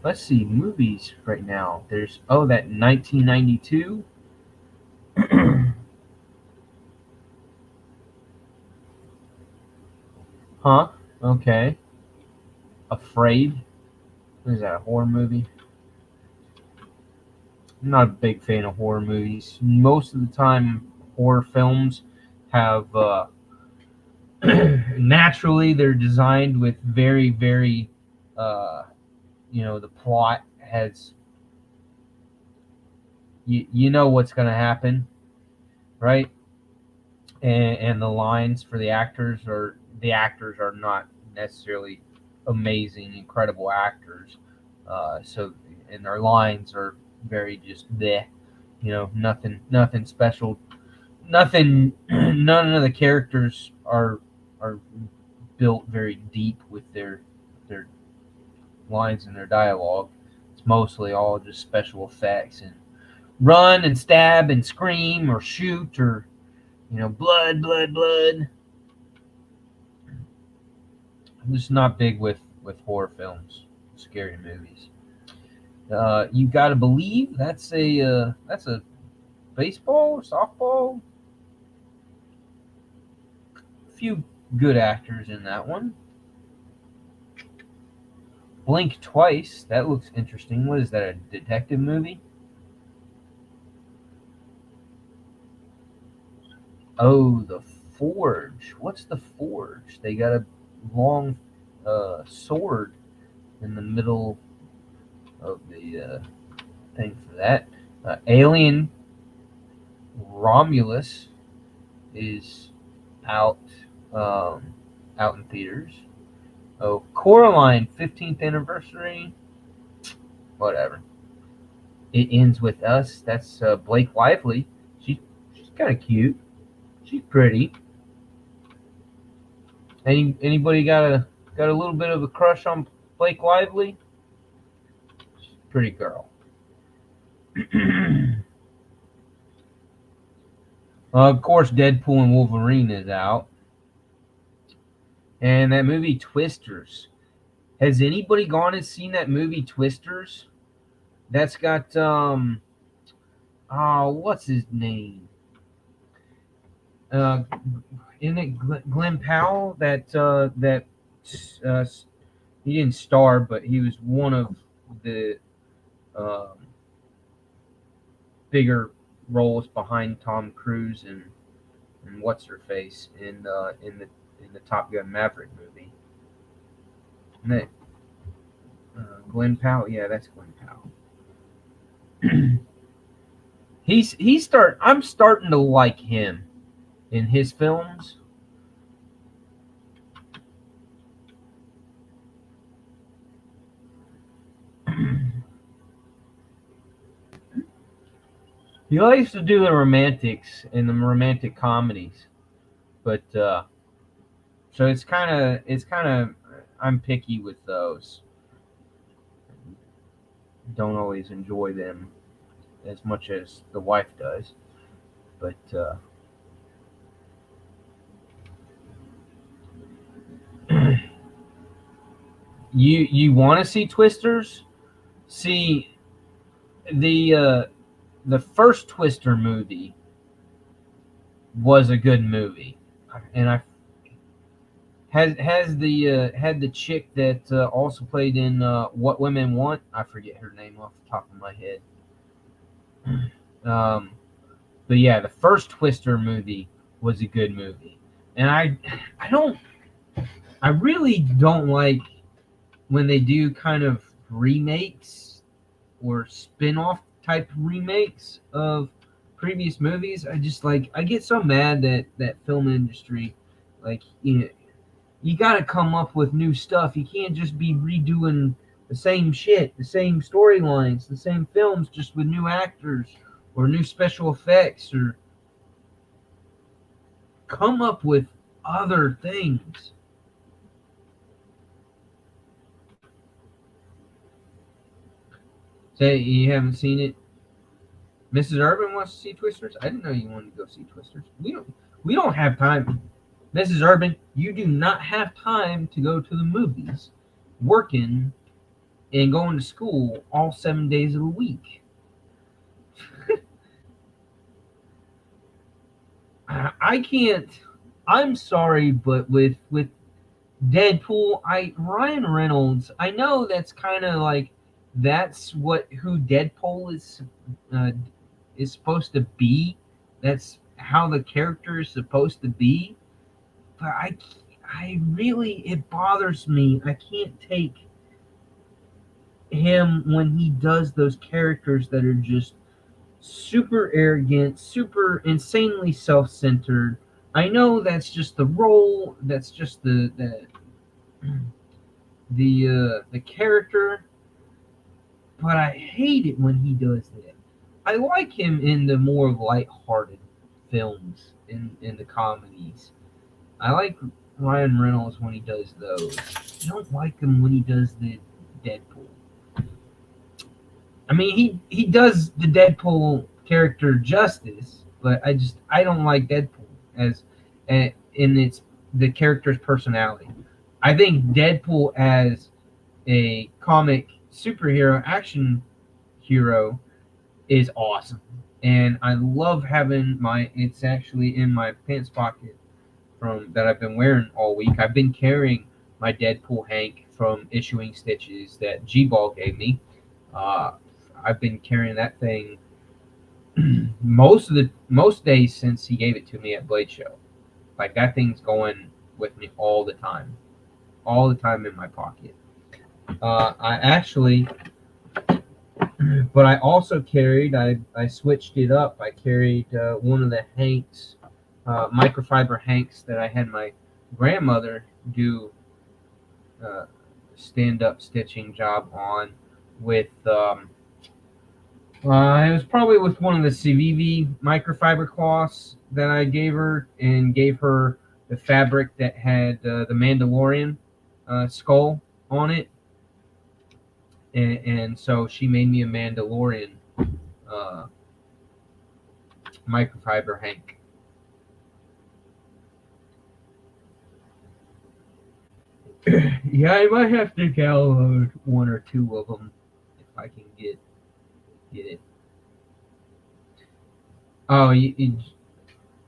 Let's see, movies right now. There's that 1992. Huh? Okay. Afraid. What is that, a horror movie? I'm not a big fan of horror movies. Most of the time, horror films have naturally they're designed with very, very, the plot has you know what's going to happen, right? And the lines for the actors are not necessarily amazing, incredible actors. So and their lines are very just there, nothing special, nothing. None of the characters are built very deep with their lines and their dialogue. It's mostly all just special effects and run and stab and scream or shoot or blood, blood, blood. I'm just not big with horror films, scary movies. You Gotta Believe, that's a baseball or softball. A few good actors in that one. Blink Twice, that looks interesting. What is that, a detective movie? Oh, The Forge. What's The Forge? They got a long sword in the middle of the thing for that. Alien Romulus is out um, out in theaters. Oh, Coraline 15th anniversary. Whatever. It ends with us. That's Blake Lively. She's kind of cute. She's pretty. Anybody got a little bit of a crush on Blake Lively? She's a pretty girl. Of course, Deadpool and Wolverine is out, and that movie Twisters. Has anybody gone and seen that movie Twisters? That's got oh, what's his name? Uh, isn't it Glenn Powell that uh, he didn't star, but he was one of the um, bigger roles behind Tom Cruise and what's her face in the Top Gun Maverick movie. And that, Glenn Powell, yeah, that's Glenn Powell. I'm starting to like him in his films. He likes to do the romantics and the romantic comedies, but so it's kind of I'm picky with those. Don't always enjoy them as much as the wife does, but you want to see Twisters? See the first Twister movie was a good movie, and I has the had the chick that also played in What Women Want. I forget her name off the top of my head. Um, but yeah, the first Twister movie was a good movie, and I don't I really don't like when they do kind of remakes or spin-off type remakes of previous movies. I get so mad that film industry, like, you got to come up with new stuff. You can't just be redoing the same shit, the same storylines, the same films, just with new actors or new special effects, or come up with other things. Say you haven't seen it. Mrs. Urban wants to see Twisters. I didn't know you wanted to go see Twisters. We don't have time. Mrs. Urban, you do not have time to go to the movies, working and going to school all 7 days of the week. I can't. I'm sorry, but with Deadpool, I Ryan Reynolds. I know that's kind of like that's what who Deadpool uh, is supposed to be. That's how the character is supposed to be. But I really, it bothers me. I can't take him when he does those characters that are just super arrogant, super insanely self-centered. I know that's just the role. That's just the character. But I hate it when he does that. I like him in the more light-hearted films, in the comedies. I like Ryan Reynolds when he does those. I don't like him when he does the Deadpool. I mean, he does the Deadpool character justice, but I don't like Deadpool as in its the character's personality. I think Deadpool as a comic superhero action hero is awesome, and I love having my. It's actually in my pants pocket from that I've been wearing all week. I've been carrying my Deadpool Hank from Issuing Stitches that G-Ball gave me. Uh, I've been carrying that thing most days since he gave it to me at Blade Show. Like, that thing's going with me all the time. all the time in my pocket. I actually, but I also carried. I switched it up. I carried one of the hanks, microfiber hanks that I had my grandmother do stand-up stitching job on with. It was probably with one of the Civivi microfiber cloths that I gave her, and gave her the fabric that had the Mandalorian skull on it, and so she made me a Mandalorian uh, microfiber hank. Yeah, I might have to download one or two of them if I can get it. Oh, you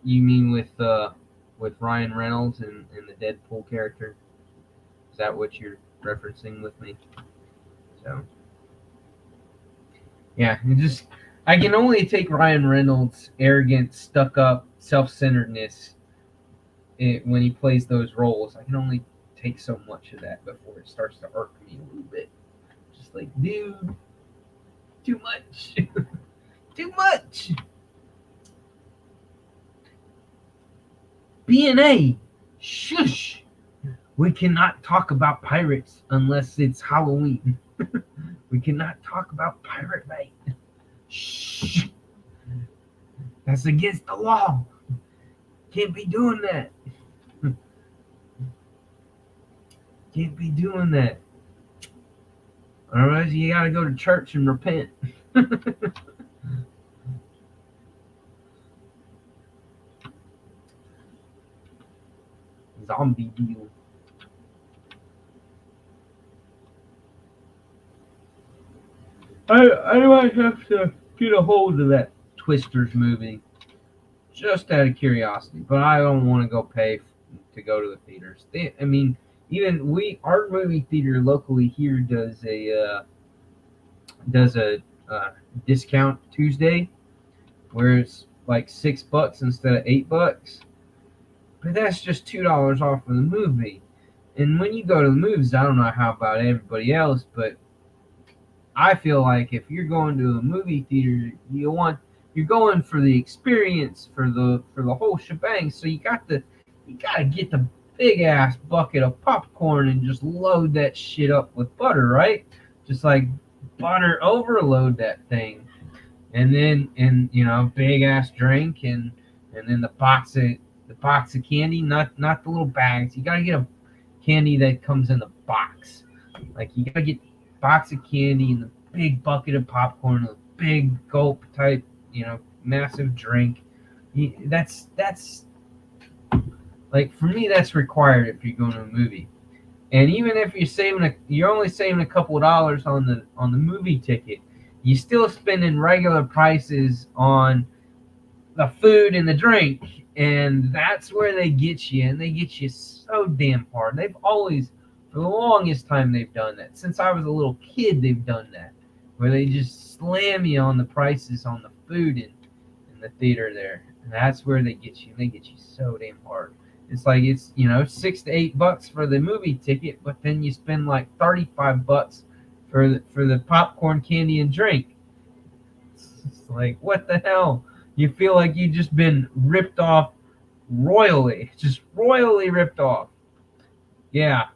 mean with Ryan Reynolds and the Deadpool character? Is that what you're referencing with me? So yeah, I can only take Ryan Reynolds' arrogant, stuck up, self-centeredness when he plays those roles. I can only take so much of that before it starts to irk me a little bit. Just like, dude, too much, too much. B&A, shush. We cannot talk about pirates unless it's Halloween. We cannot talk about Pirate Night. Shh. That's against the law. Can't be doing that. Can't be doing that. Otherwise, you gotta go to church and repent. Zombie deal. I might have to get a hold of that Twisters movie just out of curiosity, but I don't want to go pay to go to the theaters. I mean, even our movie theater locally here does a discount Tuesday where it's like $6 instead of $8, but that's just $2 off of the movie. And when you go to the movies, I don't know how about everybody else, but I feel like if you're going to a movie theater, you're going for the experience, for the whole shebang. So you gotta get the big ass bucket of popcorn and just load that shit up with butter, right? Just like butter overload that thing, and then big ass drink, and then the box of candy, not the little bags. You gotta get a candy that comes in the box. Like you gotta get box of candy and the big bucket of popcorn, a big gulp type, massive drink. That's like, for me, that's required if you're going to a movie. And even if you're only saving a couple of dollars on the movie ticket, you still spending regular prices on the food and the drink, and that's where they get you, and they get you so damn hard. They've always, for the longest time, they've done that. Since I was a little kid, they've done that, where they just slam you on the prices on the food in the theater there, and that's where they get you. They get you so damn hard. It's like it's $6 to $8 for the movie ticket, but then you spend like $35 for the popcorn, candy, and drink. It's like, what the hell? You feel like you've just been ripped off royally, just royally ripped off. Yeah.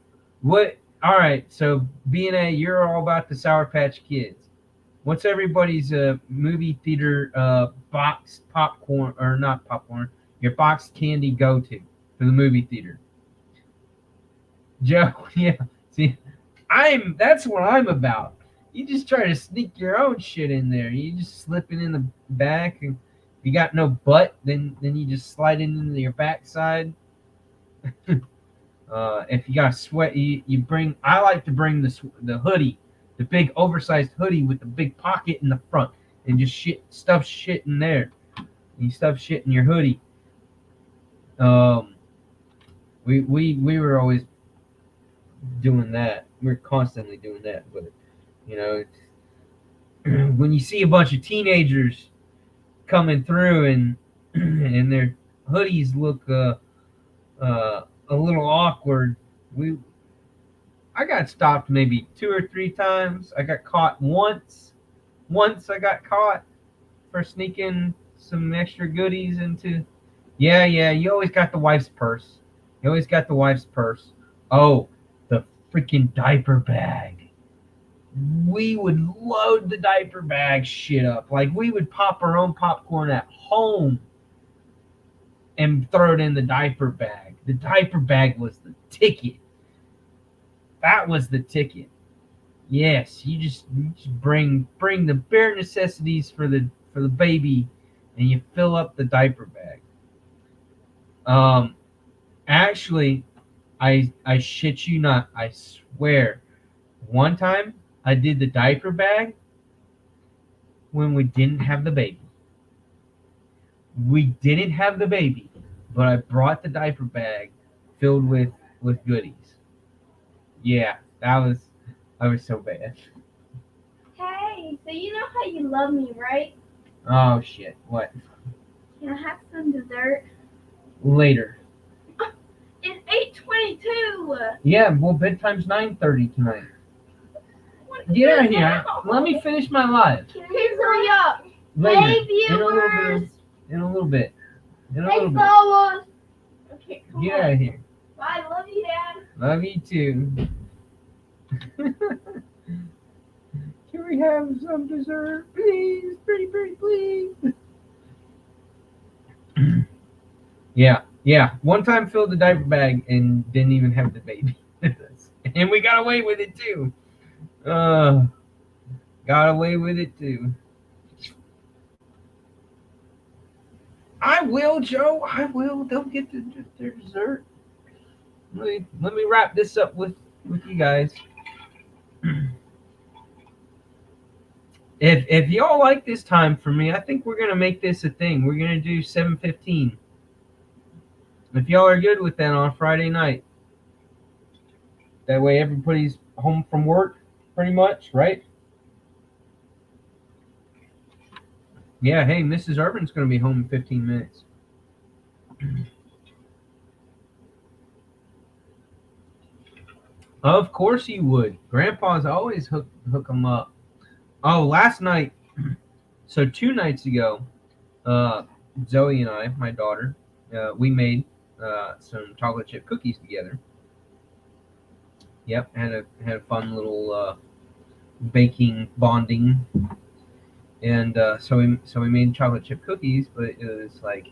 What? All right. So B&A, you're all about the Sour Patch Kids. What's everybody's movie theater box popcorn, or not popcorn? Your box candy go to for the movie theater? Joe, yeah. See, that's what I'm about. You just try to sneak your own shit in there. You just slip it in the back, and if you got no butt, then you just slide it into your backside. If you got a sweat, you bring. I like to bring the hoodie, the big oversized hoodie with the big pocket in the front, and just stuff shit in there. You stuff shit in your hoodie. We were always doing that. We're constantly doing that, but when you see a bunch of teenagers coming through and their hoodies look a little awkward, I got stopped maybe 2 or 3 times. I got caught once. Once I got caught for sneaking some extra goodies into. Yeah, yeah. You always got the wife's purse. You always got the wife's purse. Oh, the freaking diaper bag. We would load the diaper bag shit up. Like we would pop our own popcorn at home and throw it in the diaper bag. The diaper bag was the ticket. That was the ticket. Yes, you just bring the bare necessities for the baby, and you fill up the diaper bag. Um, actually, I shit you not. I swear, one time I did the diaper bag when we didn't have the baby. We didn't have the baby, but I brought the diaper bag filled with goodies. Yeah, that was so bad. Hey, so you know how you love me, right? Oh shit! What? Can I have some dessert? Later. It's 8:22. Yeah, well, bedtime's 9:30 tonight. Get out of here! Let me finish my live. Please hurry up. Later. Hey, In a little viewers. bit. In a little bit. In a Hey, little bit. fellas. Okay, come Get on. out of here. Bye, love you, Dad. Love you too. Can we have some dessert, please? Pretty, please. Yeah, yeah. One time filled the diaper bag and didn't even have the baby. And we got away with it too. Got away with it too. I will, Joe. I will. They'll get their dessert. Let me wrap this up with you guys. If y'all like this time for me, I think we're gonna make this a thing. We're gonna do 7:15. If y'all are good with that on Friday night, that way everybody's home from work, pretty much, right? Yeah. Hey, Mrs. Urban's gonna be home in 15 minutes. Of course you would. Grandpa's always hook them up. Oh, last night. So 2 nights ago, Zoe and I, my daughter, we made some chocolate chip cookies together. Yep, had a fun little baking bonding, and so we made chocolate chip cookies, but it was like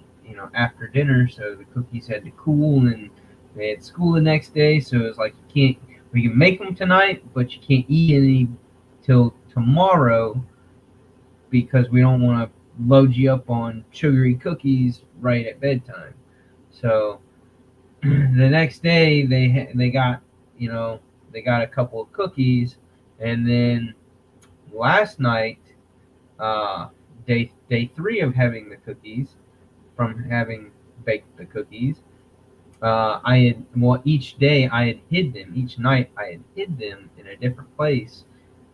after dinner, so the cookies had to cool, and they had school the next day, so it was like we can make them tonight, but you can't eat any till tomorrow because we don't want to load you up on sugary cookies right at bedtime. So the next day they got they got a couple of cookies, and then last night, day 3 of having the cookies, from having baked the cookies, each day I had hid them. Each night I had hid them in a different place.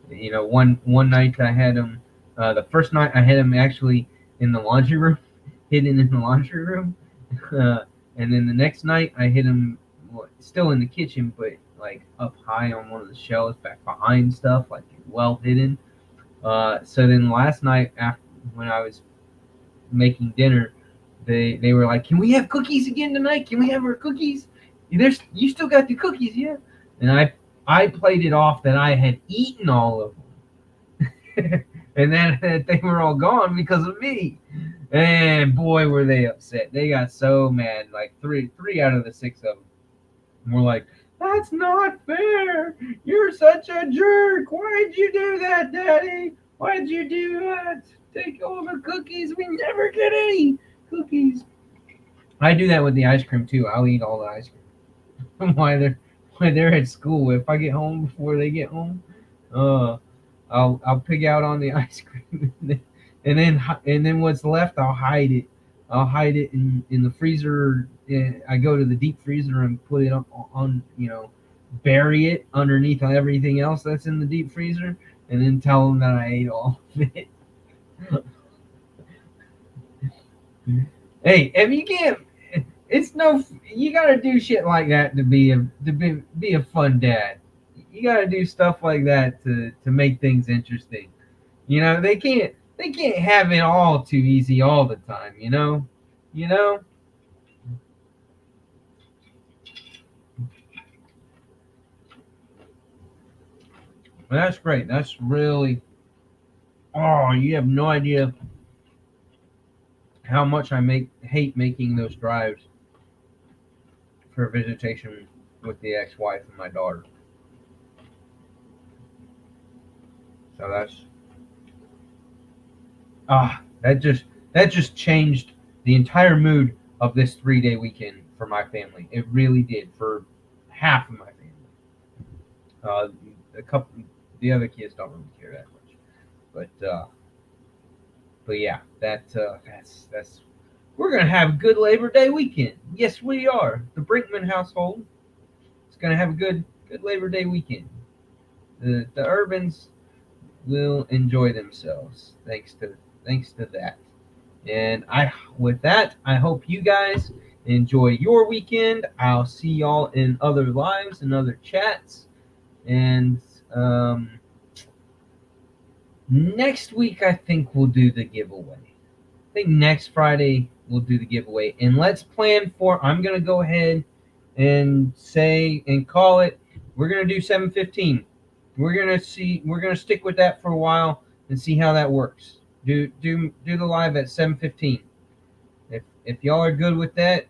One night I had them. The first night I had them actually in the laundry room, hidden in the laundry room. And then the next night I hid them still in the kitchen, but like up high on one of the shelves back behind stuff, like well hidden. So then last night, after when I was making dinner, they were like, "Can we have cookies again tonight? Can we have our cookies? You still got the cookies, yeah?" And I played it off that I had eaten all of them, and then they were all gone because of me. And boy, were they upset! They got so mad. Like three out of the 6 of them were like, "That's not fair! You're such a jerk! Why'd you do that, Daddy? Why'd you do that? Take all the cookies. We never get any cookies." I do that with the ice cream too. I'll eat all the ice cream while they're at school. If I get home before they get home, I'll pig out on the ice cream, and then what's left, I'll hide it. I'll hide it in the freezer. I go to the deep freezer and put it on bury it underneath everything else that's in the deep freezer, and then tell them that I ate all of it. Hey, if you can't, you gotta do shit like that to be a fun dad. You gotta do stuff like that to make things interesting. You know, they can't have it all too easy all the time. You know. Well, that's great. That's really. Oh, you have no idea how much I hate making those drives for visitation with the ex-wife and my daughter. So that just changed the entire mood of this 3-day weekend for my family. It really did for half of my family. Uh, a couple, the other kids don't really care that much, but yeah, that's we're gonna have a good Labor Day weekend. Yes, we are. The Brinkman household is gonna have a good Labor Day weekend. The Urbans will enjoy themselves thanks to that. And with that, I hope you guys enjoy your weekend. I'll see y'all in other lives and other chats. And next week, I think we'll do the giveaway. I think next Friday we'll do the giveaway. And let's plan for. I'm gonna go ahead and say and call it. We're gonna do 7:15. We're gonna stick with that for a while and see how that works. Do the live at 7:15. If y'all are good with that,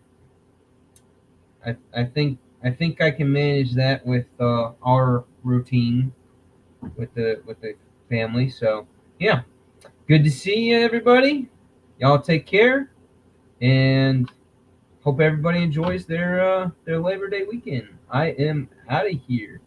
I think I can manage that with our routine with the family. So yeah, good to see you, everybody. Y'all take care, and hope everybody enjoys their Labor Day weekend. I am out of here.